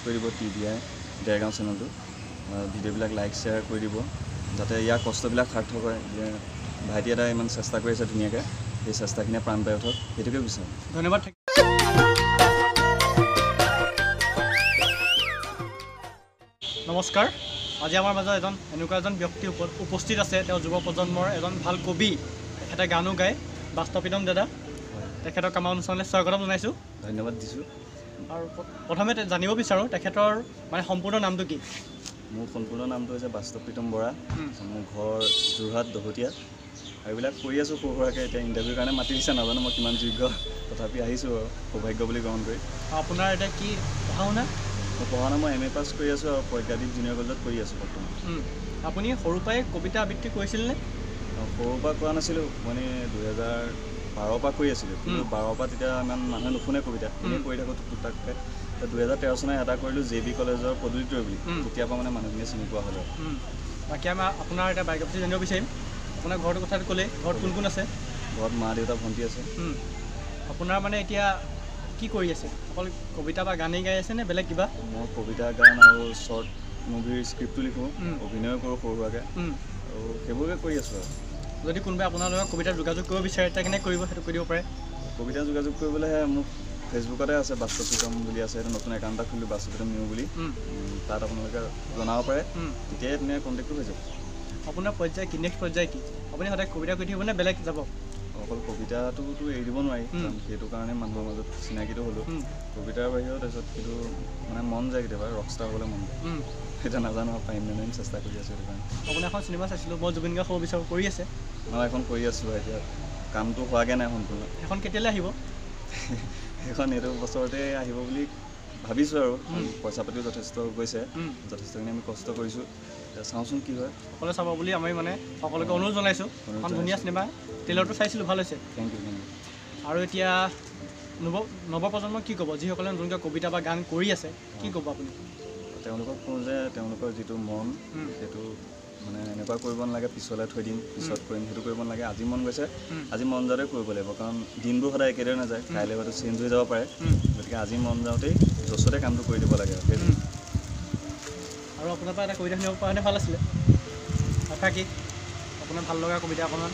কৰি দিব TBI ডেৰগাঁও চেনেলটো ভিডিঅ'বিলাক লাইক শ্বেয়াৰ কৰি দিব যাতে ইয়াৰ কষ্টবিলাক সাৰ্থক হয় যে ভাইটি এটা ইমান চেষ্টা কৰি আছে ধুনীয়াকৈ সেই চেষ্টাখিনিয়ে প্ৰাণ পাই উঠক সেইটোকে বিচাৰোঁ ধন্যবাদ নমস্কাৰ আজি আমাৰ মাজত এনেকুৱা এজন ব্যক্তি উপস্থিত আছে তেওঁ যুৱ প্ৰজন্মৰ এজন ভাল কবি তেখেতে গানো গায় বাস্তৱপ্ৰীতম দাদা তেখেতক আমাৰ অনুষ্ঠানলৈ স্বাগতম জনাইছোঁ ধন্যবাদ দিছোঁ আৰু প্ৰথমে জানিব বিচাৰোঁ তেখেতৰ মানে সম্পূৰ্ণ নামটো কি মোৰ সম্পূৰ্ণ নামটো হৈছে বাস্তৱপ্ৰীতম বৰা মোৰ ঘৰ যোৰহাট দহতীয়া আৰু এইবিলাক কৰি আছোঁ সৰু সুৰাকৈ এতিয়া ইণ্টাৰভিউৰ কাৰণে মাতি দিছে নাজানো মই কিমান যোগ্য তথাপি আহিছোঁ আৰু সৌভাগ্য বুলি গ্ৰহণ কৰি আপোনাৰ এতিয়া কি পঢ়া শুনা মই পঢ়া শুনা মই MA পাছ কৰি আছোঁ আৰু প্ৰজ্ঞাদ্বীপ জুনিয়ৰ কলেজত কৰি আছোঁ বৰ্তমান আপুনি সৰুৰ পৰাই কবিতা আবৃত্তি কৰিছিলনে সৰুৰ পৰা কৰা নাছিলোঁ মানে 2012 পৰা কৰি আছিলোঁ কিন্তু 12 পৰা তেতিয়া ইমান মানুহে নুশুনে কবিতা এনেই কৰি থাকোঁ টুকটাককৈ 2013 চনত এটা কৰিলোঁ JB কলেজৰ পদুলিতৈ বুলি তেতিয়াৰ পৰা মানে মানুহখিনিয়ে চিনি পোৱা হ'ল বাকী আমাৰ আপোনাৰ এতিয়া বায়োগ্ৰাফী জানিব বিচাৰিম আপোনাৰ ঘৰটোৰ কথাটো ক'লে ঘৰত কোন কোন আছে ঘৰত মা দেউতা ভণ্টি আছে আপোনাৰ মানে এতিয়া কি কৰি আছে অকল কবিতা বা গানেই গাই আছে নে বেলেগ কিবা মই কবিতা গান আৰু শ্বৰ্ট মুভিৰ স্ক্ৰিপ্টটো লিখোঁ অভিনয় কৰোঁ সৰু সুৰাকৈ আৰু সেইবোৰকে কৰি আছোঁ আৰু যদি কোনোবাই আপোনাৰ লগত কবিতা যোগাযোগ কৰিব বিচাৰে তেতিয়া কেনেকৈ কৰিব সেইটো কৈ দিব পাৰে কবিতা যোগাযোগ কৰিবলৈহে মোক ফেচবুকতে আছে বাস্তৱপ্ৰীতম বুলি আছে সেইটো নতুন একাউণ্ট এটা খুলিলোঁ বাস্তৱপ্ৰীতম নিউ বুলি তাত আপোনালোকে জনাব পাৰে তেতিয়াই ধুনীয়া কণ্টেক্টটো হৈ যাব আপোনাৰ পৰ্যায় কি নেক্সট পৰ্যায় কি আপুনি সদায় কবিতা কৈ থাকিব নে বেলেগ যাব অকল কবিতাটোতো এৰি দিব নোৱাৰি সেইটো কাৰণে মানুহৰ মাজত চিনাকিটো হ'লোঁ কবিতাৰ বাহিৰেও তাৰপিছত কিন্তু মানে মন যায় কেতিয়াবা ৰকষ্টাৰ হ'বলৈ মন যায় সেইটো নাজানো পাৰিম নে নোৱাৰিম চেষ্টা কৰি আছোঁ সেইটো কাৰণে আপুনি এখন চিনেমা চাইছিলোঁ মই জুবিন গাৰ্গ হ'ব বিচাৰোঁ কৰি আছে মই এখন কৰি আছোঁ এতিয়া কামটো হোৱাগৈ নাই সম্পূৰ্ণ এখন কেতিয়ালৈ আহিব সেইখন এইটো বছৰতে আহিব বুলি ভাবিছোঁ আৰু পইচা পাতিও যথেষ্ট গৈছে যথেষ্টখিনি আমি কষ্ট কৰিছোঁ এতিয়া চাওঁচোন কি হয় সকলোৱে চাব বুলি আমি মানে সকলোকে অনুৰোধ জনাইছোঁ এখন ধুনীয়া চিনেমা ট্ৰেইলাৰটো চাইছিলোঁ ভাল হৈছে থেংক ইউ আৰু এতিয়া নৱপ্ৰজন্মক কি ক'ব যিসকলে নতুনকৈ কবিতা বা গান কৰি আছে কি ক'ব আপুনি তেওঁলোকক কওঁ যে তেওঁলোকৰ যিটো মন সেইটো মানে এনেকুৱা কৰিব নালাগে পিছলৈ থৈ দিম পিছত কৰিম সেইটো কৰিব নালাগে আজি মন গৈছে আজি মন যাওঁতে কৰিব লাগিব কাৰণ দিনবোৰ সদায় একেদৰে নাযায় কাইলৈ হয়তো চেঞ্জ হৈ যাব পাৰে গতিকে আজি মন যাওঁতেই য'চতে কামটো কৰি দিব লাগে আৰু আপোনাৰ পৰা এটা কবিতা শুনিব পৰা হ'লে ভাল আছিলে আশা কি আপোনাৰ ভাল লগা কবিতা অকণমান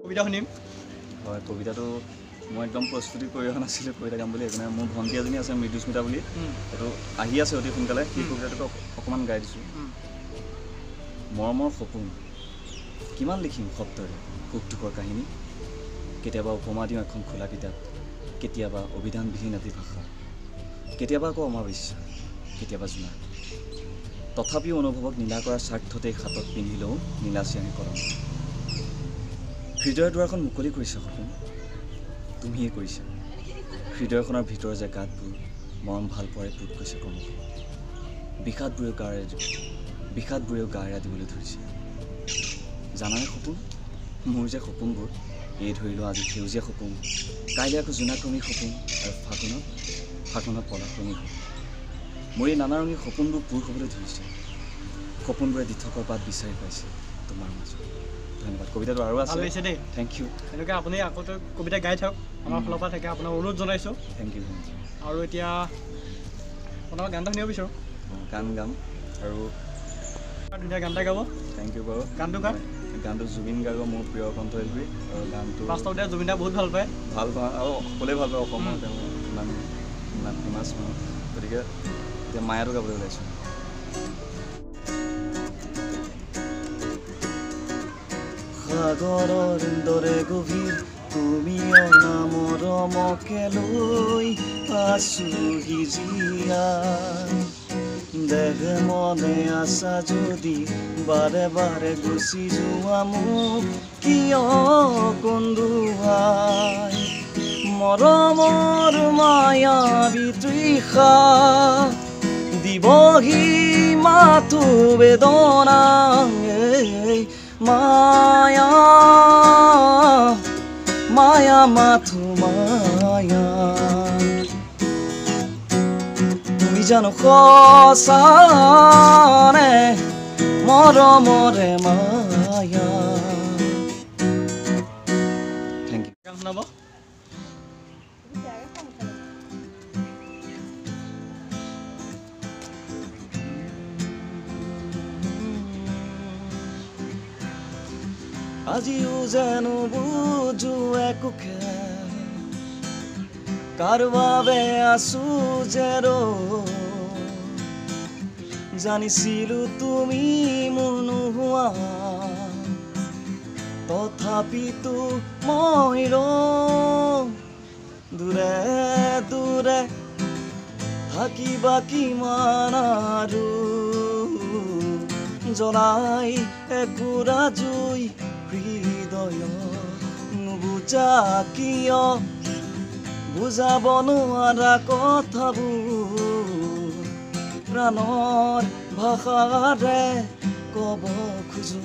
কবিতা শুনিম হয় কবিতাটো মই একদম প্ৰস্তুতি কৰি অহা নাছিলোঁ কবিতা গাম বুলি সেইকাৰণে মোৰ ভণ্টি এজনী আছে মৃদুস্মিতা বুলি সেইটো আহি আছে অতি সোনকালে সেই কবিতাটোকে অকণমান গাই দিছোঁ মৰমৰ সপোন কিমান লিখিম শব্দৰে সুখ দুখৰ কাহিনী কেতিয়াবা উপমা দিওঁ এখন খোলা কিতাপ কেতিয়াবা অভিধানবিহীন এটি ভাষা কেতিয়াবা আকৌ অমাৱস্যা কেতিয়াবা জোনাক তথাপিও অনুভৱক নীলা কৰাৰ স্বাৰ্থতেই হাতত পিন্ধি লওঁ নীলাচিয়ানী কলম হৃদয়ৰ দুৱাৰখন মুকলি কৰিছে সপোন তুমিয়ে কৰিছা হৃদয়খনৰ ভিতৰ যে গাঁতবোৰ মৰম ভাল পোৱাৰে পুত গৈছে ক্ৰমশ বিষাদবোৰেও গা এৰা দিবলৈ ধৰিছে জানানে সপোন মোৰ যে সপোনবোৰ এই ধৰি লোৱা আজি সেউজীয়া সপোন কাইলৈ আকৌ জোনাক্ৰমী সপোন আৰু ফাগুনত পলাক্ৰমী সপোন মোৰ এই নানা ৰঙী সপোনবোৰ পূৰ হ'বলৈ ধৰিছে সপোনবোৰে দি থকাৰ বাট বিচাৰি পাইছে তোমাৰ মাজত ধন্যবাদ কবিতাটো আৰু আছে দেই থেংক ইউ এনেকৈ আপুনি আকৌ কবিতা গাই থাকক আমাৰ ফালৰ পৰা থাকে আপোনাক অনুৰোধ জনাইছোঁ থেংক ইউ আৰু এতিয়া আপোনাক গান এটা শুনিব বিচাৰোঁ গান গাম আৰু ধুনীয়া গান এটা গাব থেংক ইউ বাৰু গানটো জুবিন গাৰ্গৰ মোৰ প্ৰিয় কণ্ঠশিল্পী আৰু গানটো বাস্তৱতে জুবিন দা বহুত ভাল পায় আৰু সকলোৱে ভাল পায় অসমৰ তেওঁ ইমান ফেমাছ মানুহ গতিকে এতিয়া মায়াটো গাবলৈ ওলাইছোঁ সাগৰৰ দৰে গভীৰ তুমি অনামৰ মকে লৈ আছোহি জীয়াই দেহ মনে আছা যদি বাৰে বাৰে গুচি যোৱা মোক কিয় কন্দুৱাই মৰমৰ মায়াবী তৃষা দিবহি মাথো বেদনা মায়া মায়া মাথো মায়া তুমি জানো সঁচানে মৰমৰে মায়া থেংক ইউ গান শুনাব আজিও যেনো বুজো একোকে কাৰ বাবে আছো যে জানিছিলো তুমি মোৰ নোহোৱা তথাপিতো মই দূৰে দূৰে থাকিবা কিমান আৰু জ্বলাই একুৰা জুই হৃদয় নুবুজা কিয় বুজাব নোৱাৰা কথাবোৰ প্ৰাণৰ ভাষাৰে ক'ব খোজো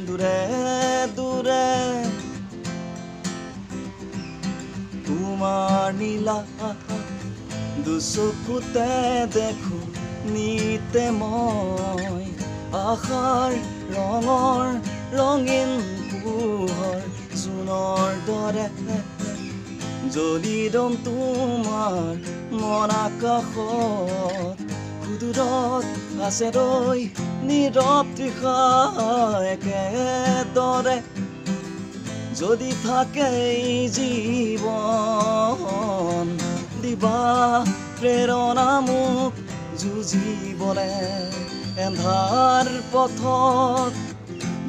দূৰে দূৰে তোমাৰ নীলা দুচকুতে দেখো নিতে মই আশাৰ ৰঙৰ ৰঙীন পোহৰ জোনৰ দৰে জ্বলি দম তোমাৰ মন আকাশত সুদূৰত আছে ৰৈ নীৰৱ তৃষা একেদৰে যদি থাকে জীৱন দিবা প্ৰেৰণা মোক যুঁজিবলে এন্ধাৰ পথত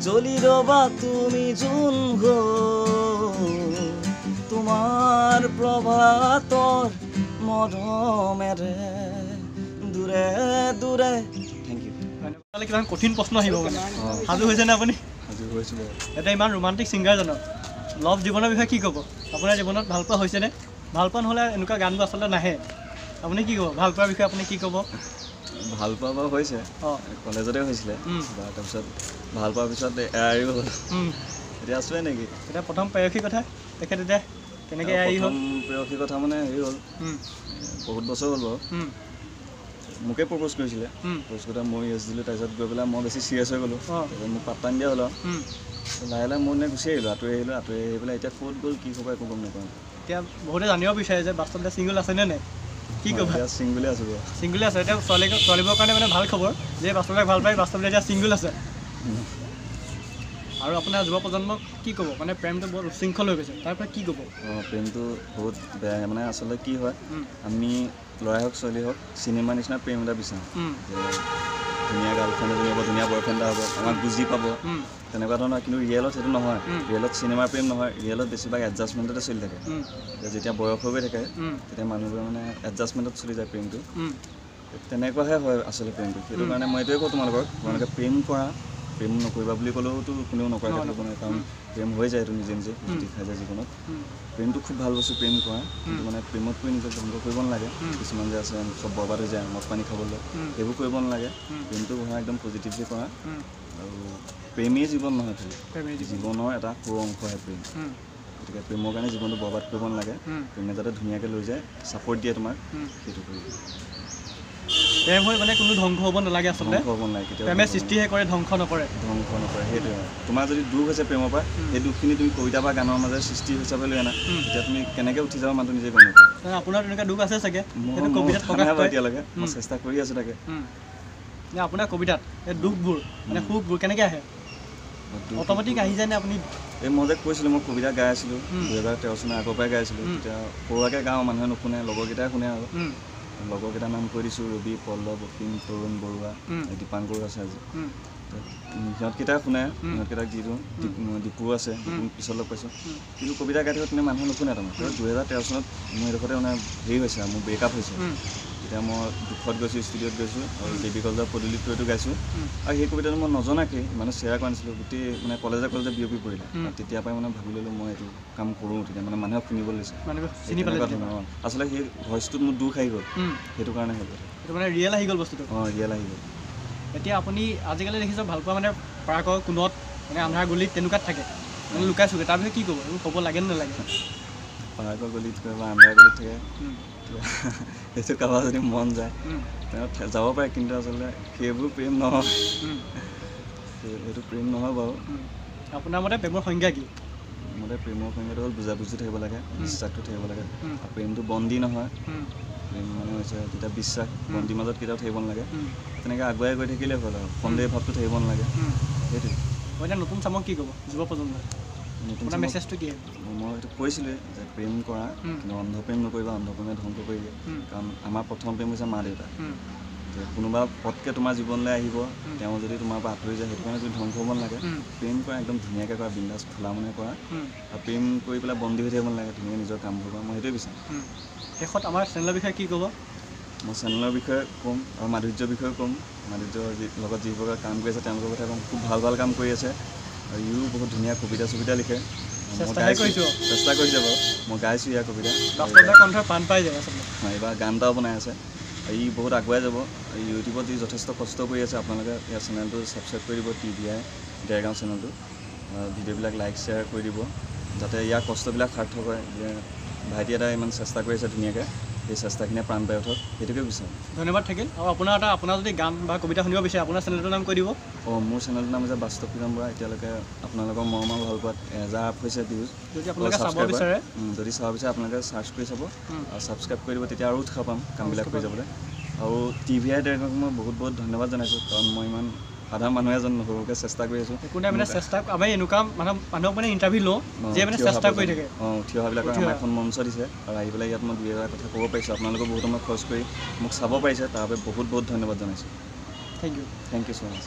জ্বলি ৰবা তুমি যোন তোমাৰ প্ৰভাতৰ মৰমেৰে দূৰে দূৰে থেংক ইউ কিমান কঠিন প্ৰশ্ন আহিব মানে সাজু হৈছেনে আপুনি সাজু হৈছোঁ এটা ইমান ৰোমান্টিক ছিংগাৰজনক লভ জীৱনৰ বিষয়ে কি ক'ব আপোনাৰ জীৱনত ভাল পোৱা হৈছেনে ভাল পোৱা নহ'লে এনেকুৱা গানবোৰ আচলতে নাহে আপুনি কি ক'ব ভাল পোৱাৰ বিষয়ে আপুনি কি ক'ব ভাল পোৱা বাৰু হৈছে কলেজতে হৈছিলে তাৰপিছত ভাল পোৱাৰ পিছত এৰি গ'ল এতিয়া আছোৱে নেকি এতিয়া প্ৰথম প্ৰেয়সীৰ কথা তেখেত এতিয়া কেনেকৈ এৰি হ'ল প্ৰেয়সীৰ কথা মানে হেৰি হ'ল বহুত বছৰ হ'ল বাৰু মোকে প্ৰপ'জ কৰিছিলে প্ৰপ'জ কৰোঁতে মই ইয়েছ দিলোঁ তাৰপিছত গৈ পেলাই মই বেছি চিৰিয়াছ হৈ গ'লোঁ তাৰপিছত মোক পাত্তা নিদিয়া হ'ল আৰু লাহে লাহে মই গুচি আহিলোঁ আঁতৰি আহি পেলাই এতিয়া ক'ত গ'ল কি খবৰ একো গম নাপাওঁ এতিয়া বহুতে জানিব বিচাৰে যে বাস্তৱতে ছিংগল আছেনে নাই কি ক'ব ছিংগলে আছোঁ বাৰু ছিংগলে আছে এতিয়া ছোৱালীবোৰৰ কাৰণে মানে ভাল খবৰ যে বাস্তৱতে ভাল পায় বাস্তৱতে এতিয়া ছিংগল আছে আৰু আপোনাৰ যুৱ প্ৰজন্মক কি ক'ব মানে প্ৰেমটো বহুত উশৃংখল হৈ গৈছে তাৰ পৰা কি ক'ব প্ৰেমটো বহুত বেয়া মানে আচলতে কি হয় আমি ল'ৰাই হওক ছোৱালী হওক চিনেমাৰ নিচিনা প্ৰেম এটা বিচাৰোঁ যে ধুনীয়া গাৰ্লফ্ৰেণ্ড এজনী হ'ব ধুনীয়া বয়ফ্ৰেণ্ড এটা হ'ব আমাক বুজি পাব তেনেকুৱা ধৰণৰ কিন্তু ৰিয়েলত সেইটো নহয় ৰিয়েলত চিনেমাৰ প্ৰেম নহয় ৰিয়েলত বেছিভাগ এডজাষ্টমেণ্টতে চলি থাকে যেতিয়া বয়স হৈ গৈ থাকে তেতিয়া মানুহবোৰে মানে এডজাষ্টমেণ্টত চলি যায় প্ৰেমটো তেনেকুৱাহে হয় আচলতে প্ৰেমটো সেইটো কাৰণে মই এইটোৱে কওঁ তোমালোকে প্ৰেম কৰা প্ৰেম নকৰিবা বুলি ক'লেওতো কোনেও নকৰে থাকিব নোৱাৰে কাৰণ প্ৰেম হৈ যায় এইটো নিজে নিজে দেখাই যায় জীৱনত প্ৰেমটো খুব ভাল বস্তু প্ৰেম কৰা কিন্তু মানে প্ৰেমত পৰি নিজক ধ্বংস কৰিব নালাগে কিছুমান যে আছে চব বৰবাদ হৈ যায় মদ পানী খাবলৈ সেইবোৰ কৰিব নালাগে প্ৰেমটো কৰা একদম পজিটিভলি কৰা আৰু প্ৰেমেই জীৱন নহয় খালি জীৱনৰ এটা সৰু অংশহে প্ৰেম গতিকে প্ৰেমৰ কাৰণে জীৱনটো বৰবাদ কৰিব নালাগে প্ৰেমে যাতে ধুনীয়াকৈ লৈ যায় ছাপৰ্ট দিয়ে তোমাক সেইটো কৰিব প্ৰেম হৈ মানে কোনো ধ্বংস হ'ব নালাগে আচলতে হ'ব নালাগে কেতিয়াও প্ৰেমে সৃষ্টিহে কৰে ধ্বংস নকৰে সেইটোৱে তোমাৰ যদি দুখ হৈছে প্ৰেমৰ পৰা সেই দুখখিনি তুমি কবিতা বা গানৰ মাজেৰে সৃষ্টি হিচাপে লৈ আনা তেতিয়া তুমি কেনেকৈ উঠি যাবা মানুহটো নিজে গম নাপায় আপোনাৰ তেনেকুৱা দুখ আছে চাগে সেইটো কবিতাত প্ৰকাশ কৰে এতিয়ালৈকে মই চেষ্টা কৰি আছোঁ তাকে আপোনাৰ কবিতাত এই দুখবোৰ মানে সুখবোৰ কেনেকৈ আহে অট'মেটিক আহি যায়নে আপুনি এই মই যে কৈছিলোঁ মই কবিতা গাই আছিলোঁ 2013 চনৰ আগৰ পৰাই গাই আছিলোঁ তেতিয়া সৰুৱাকৈ গাওঁ মানুহে নুশুনে লগৰকেইটাই শুনে আৰু লগৰকেইটাৰ নাম কৈ দিছোঁ ৰবি পল্লৱ অসীম তৰুণ বৰুৱা দীপাংকৰ আছে আজি সিহঁতকেইটাই শুনে সিহঁতকেইটাক দি দিওঁ দীপু আছে পিছত লগ পাইছোঁ কিন্তু কবিতা গাই থাকোঁ তেনে মানুহে নুশুনে তাৰমানে 2013 চনত মোৰ এইডোখৰতে মানে হেৰি হৈছে মোৰ ব্ৰেকআপ হৈছে তেতিয়া মই দুখত গৈছোঁ ষ্টুডিঅ'ত গৈছোঁ আৰু দেৱী কলেজৰ পদূলিত গৈতো গাইছোঁ আৰু সেই কবিতাটো মই নজনাকৈ মানে শ্বেয়াৰ কৰা নাছিলোঁ গোটেই মানে কলেজে বিয়পি পৰিলে তেতিয়াৰ পৰাই মানে ভাবি ল'লোঁ মই এইটো কাম কৰোঁ তেতিয়া মানে মানুহে শুনিব লৈছে আচলতে সেই ভইচটোত মোৰ দুখ আহি গ'ল সেইটো কাৰণে হ'ল সেইটো মানে ৰিয়েল আহি গ'ল বস্তুটো ৰিয়েল আহি গ'ল এতিয়া আপুনি আজিকালি দেখিছোঁ ভাল পোৱা মানে পাৰ্কৰ কোণত মানে আন্ধাৰ গলিত তেনেকুৱাত থাকে মানে লুকাই চুকে তাৰ বিষয়ে কি ক'ব এইবোৰ ক'ব লাগে নে নালাগে পাৰ্কৰ গলিত বা আন্ধাৰ গলিত থাকে সেইটো কাৰোবাৰ যদি মন যায় তেওঁ যাব পাৰে কিন্তু আচলতে সেইবোৰ প্ৰেম নহয় সেইটো প্ৰেম নহয় বাৰু আপোনাৰ মতে প্ৰেমৰ সংজ্ঞা কি মতে প্ৰেমৰ সংজ্ঞাটো হ'ল বুজাবুজি থাকিব লাগে বিশ্বাসটো থাকিব লাগে আৰু প্ৰেমটো বন্দী নহয় প্ৰেম মানে হৈছে তেতিয়া বিশ্বাস বন্দীৰ মাজত কেতিয়াও থাকিব নালাগে তেনেকৈ আগুৱাই গৈ থাকিলে হ'ল আৰু সন্দেহ ভাৱটো থাকিব নালাগে সেইটোৱে মই এতিয়া নতুন চামক কি ক'ব যুৱ প্ৰজন্মই নতুন আপোনাৰ মেছেজটো কি মই এইটো কৈছিলোঁৱে যে প্ৰেম কৰা কিন্তু অন্ধপ্ৰেম নকৰিবা অন্ধপ্ৰেমে ধ্বংস কৰি দিয়ে কাৰণ আমাৰ প্ৰথম প্ৰেম হৈছে মা দেউতা কোনোবা পটকৈ তোমাৰ জীৱনলৈ আহিব তেওঁ যদি তোমাৰ পৰা আঁতৰি যায় সেইটো কাৰণে যদি ধ্বংস হ'ব নালাগে প্ৰেম কৰা একদম ধুনীয়াকৈ কৰা বিন্দাছ খোলা মনে কৰা আৰু প্ৰেম কৰি পেলাই বন্দী হৈ থাকিব নালাগে ধুনীয়াকৈ নিজৰ কামবোৰ কৰা মই সেইটোৱে বিচাৰোঁ শেষত আমাৰ চেনেলৰ বিষয়ে কি ক'ব মই চেনেলৰ বিষয়ে ক'ম আৰু মাধুৰ্যৰ বিষয়ে ক'ম মাধুৰ্যৰ লগত যিসকলে কাম কৰি আছে তেওঁলোকৰ কথা ক'ম খুব ভাল ভাল কাম কৰি আছে আৰু ইও বহুত ধুনীয়া কবিতা চবিতা লিখে চেষ্টা কৰিছে বাৰু মই গাইছোঁ ইয়াৰ কবিতা এইবাৰ গান এটাও বনাই আছে ই বহুত আগুৱাই যাব ইউটিউবত ই যথেষ্ট কষ্ট কৰি আছে আপোনালোকে ইয়াৰ চেনেলটো ছাবস্ক্ৰাইব কৰি দিব TVI ডেৰগাঁও চেনেলটো ভিডিঅ'বিলাক লাইক শ্বেয়াৰ কৰি দিব যাতে ইয়াৰ কষ্টবিলাক সাৰ্থক হয় যে ভাইটি এটাই ইমান চেষ্টা কৰি আছে ধুনীয়াকৈ এই চেষ্টাখিনিয়ে প্ৰাণ পাই উঠক সেইটোকে বিচাৰোঁ ধন্যবাদ থাকিল আৰু আপোনাৰ যদি গান বা কবিতা শুনিব বিচাৰে আপোনাৰ চেনেলটোৰ নাম কৈ দিব মোৰ চেনেলটোৰ নাম হৈছে বাস্তৱ প্ৰীতম বৰা এতিয়ালৈকে আপোনালোকৰ মৰমৰ ভাল পোৱাত 1000 আপ হৈছে ভিউজ যদি আপোনালোকে চাব বিচাৰে আপোনালোকে চাৰ্চ কৰি চাব আৰু ছাবস্ক্ৰাইব কৰি দিব তেতিয়া আৰু উৎসাহ পাম কামবিলাক কৰি যাবলৈ আৰু TVI ডেৰগাঁৱক মই বহুত বহুত ধন্যবাদ জনাইছোঁ কাৰণ মই ইমান সাধাৰণ মানুহ এজন সৰুকৈ চেষ্টা কৰি আছোঁ একো নাই মানে চেষ্টা আমি এনেকুৱা মানুহক মানে ইণ্টাৰভিউ লওঁ যে মানে চেষ্টা কৰি থাকে উঠি অহাবিলাকক আমাৰ এখন মঞ্চ দিছে আৰু আহি পেলাই ইয়াত মই 2-এটা কথা ক'ব পাৰিছোঁ আপোনালোকে বহুত সময় খৰচ কৰি মোক চাব পাৰিছে তাৰ বাবে বহুত বহুত ধন্যবাদ জনাইছোঁ থেংক ইউ ছ' মাছ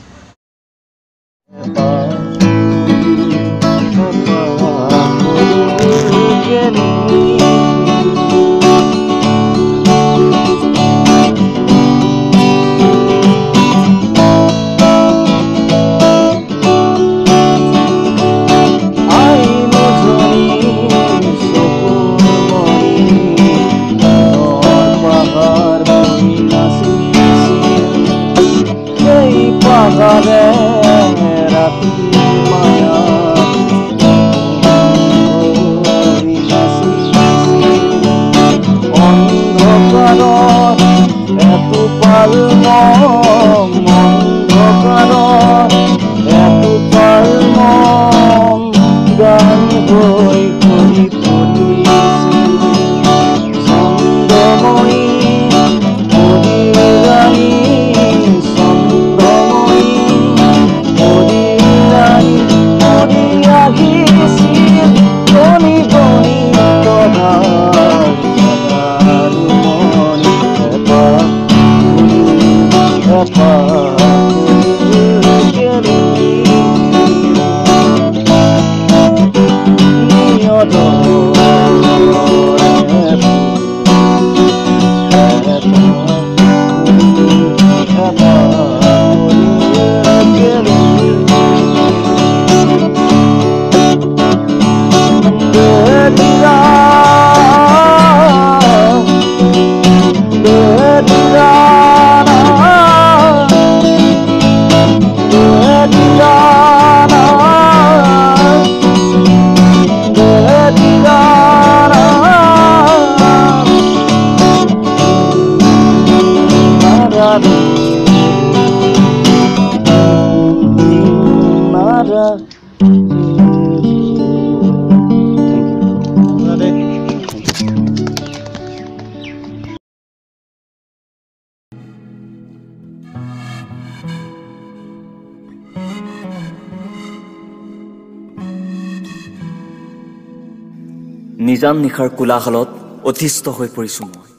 নিজান নিশাৰ কোলাহলত অতিষ্ঠ হৈ পৰিছোঁ মই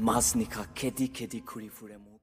মাজ নিশা খেদি খেদি ঘূৰি ফুৰে মোক